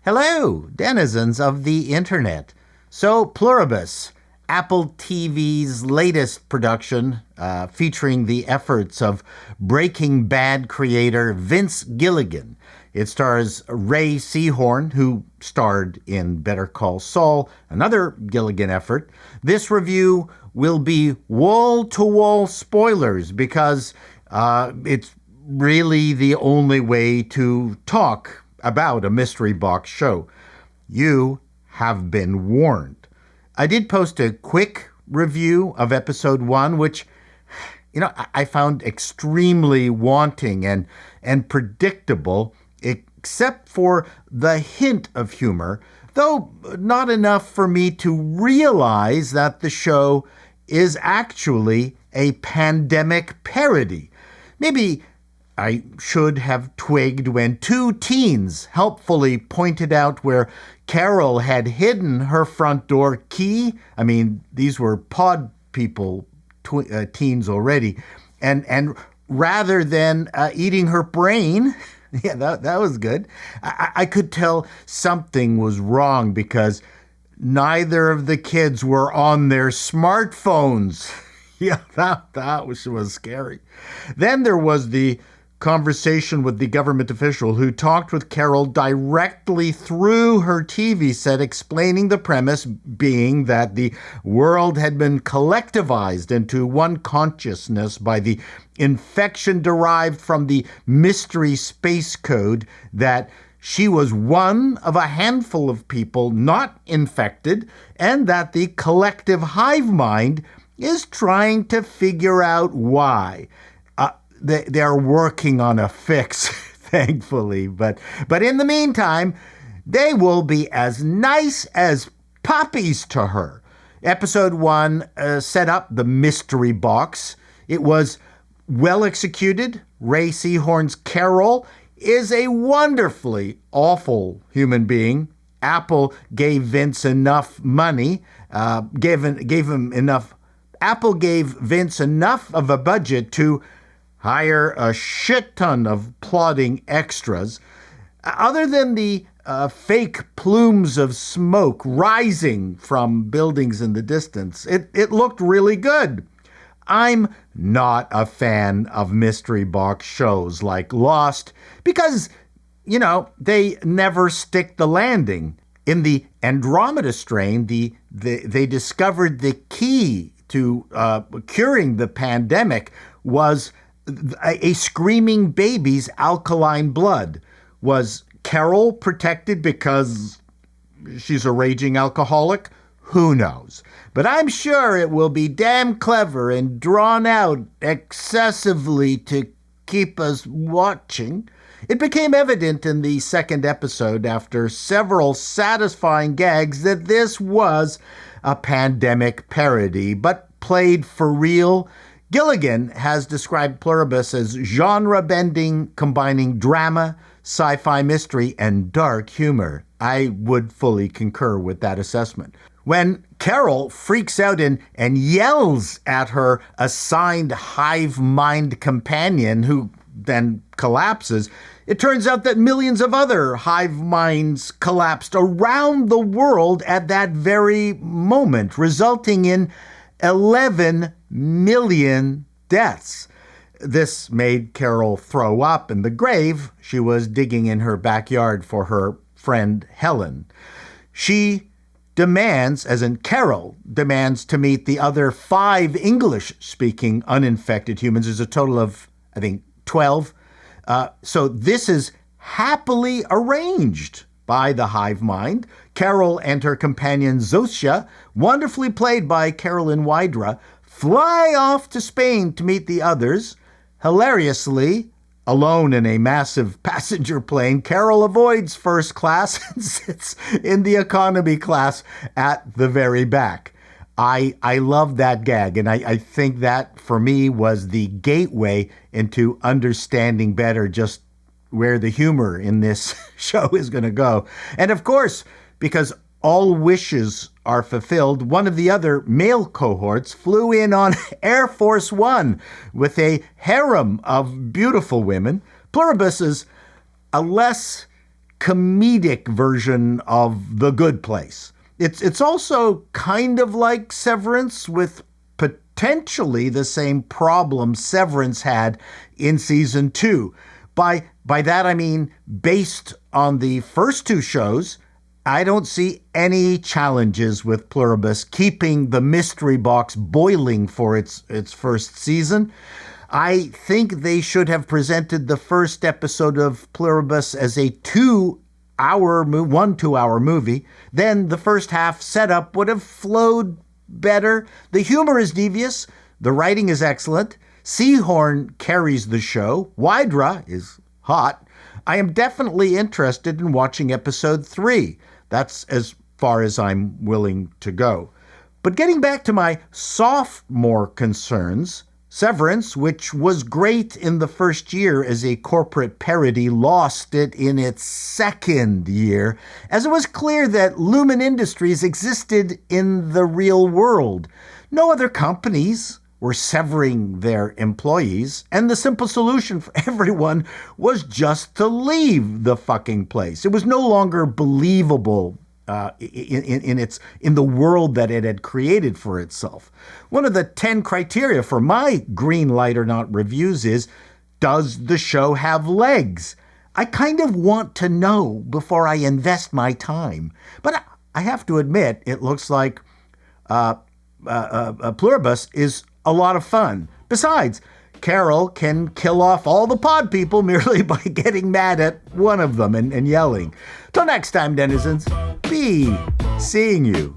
Hello, denizens of the internet. So, Pluribus, Apple TV's latest production, featuring the efforts of Breaking Bad creator Vince Gilligan. It stars Ray Seahorn, who starred in Better Call Saul, another Gilligan effort. This review will be wall-to-wall spoilers because it's really the only way to talk about a mystery box show. You have been warned. I did post a quick review of episode 1, which, I found extremely wanting and predictable, except for the hint of humor, though not enough for me to realize that the show is actually a pandemic parody. Maybe I should have twigged when two teens helpfully pointed out where Carol had hidden her front door key. I mean, these were pod people, teens already. And rather than eating her brain, yeah, that was good, I could tell something was wrong because neither of the kids were on their smartphones. Yeah, that was scary. Then there was the conversation with the government official who talked with Carol directly through her TV set, explaining the premise being that the world had been collectivized into one consciousness by the infection derived from the mystery space code, that she was one of a handful of people not infected, and that the collective hive mind is trying to figure out why. They're working on a fix, thankfully. But in the meantime, they will be as nice as puppies to her. Episode 1 set up the mystery box. It was well executed. Ray Seahorn's Carol is a wonderfully awful human being. Apple gave Vince enough money, gave him enough. Apple gave Vince enough of a budget to hire a shit ton of plodding extras. Other than the fake plumes of smoke rising from buildings in the distance, it looked really good. I'm not a fan of mystery box shows like Lost because, they never stick the landing. In the Andromeda strain, they discovered the key to curing the pandemic was a screaming baby's alkaline blood. Was Carol protected because she's a raging alcoholic? Who knows? But I'm sure it will be damn clever and drawn out excessively to keep us watching. It became evident in the second episode, after several satisfying gags, that this was a pandemic parody, but played for real. Gilligan has described Pluribus as genre-bending, combining drama, sci-fi mystery, and dark humor. I would fully concur with that assessment. When Carol freaks out and yells at her assigned hive mind companion, who then collapses, it turns out that millions of other hive minds collapsed around the world at that very moment, resulting in 11 million deaths. This made Carol throw up in the grave she was digging in her backyard for her friend Helen. She demands, as in Carol, demands to meet the other 5 English-speaking uninfected humans. There's a total of, I think, 12. So this is happily arranged by the hive mind. Carol and her companion Zosia, wonderfully played by Carolyn Wydra, fly off to Spain to meet the others. Hilariously, alone in a massive passenger plane, Carol avoids first class and sits in the economy class at the very back. I love that gag, and I think that, for me, was the gateway into understanding better just where the humor in this show is going to go. And of course, because all wishes are fulfilled, one of the other male cohorts flew in on Air Force One with a harem of beautiful women. Pluribus is a less comedic version of The Good Place. It's also kind of like Severance, with potentially the same problem Severance had in season 2. By that I mean, based on the first 2 shows, I don't see any challenges with Pluribus keeping the mystery box boiling for its first season. I think they should have presented the first episode of Pluribus as a 2-hour movie. Then the first half setup would have flowed better. The humor is devious. The writing is excellent. Seahorn carries the show. Wydra is hot. I am definitely interested in watching episode 3. That's as far as I'm willing to go. But getting back to my sophomore concerns, Severance, which was great in the first year as a corporate parody, lost it in its second year, as it was clear that Lumen Industries existed in the real world. No other companies were severing their employees, and the simple solution for everyone was just to leave the fucking place. It was no longer believable in the world that it had created for itself. One of the 10 criteria for my green light or not reviews is, does the show have legs? I kind of want to know before I invest my time. But I have to admit, it looks like Pluribus is a lot of fun. Besides, Carol can kill off all the pod people merely by getting mad at one of them and yelling. Till next time, denizens, be seeing you.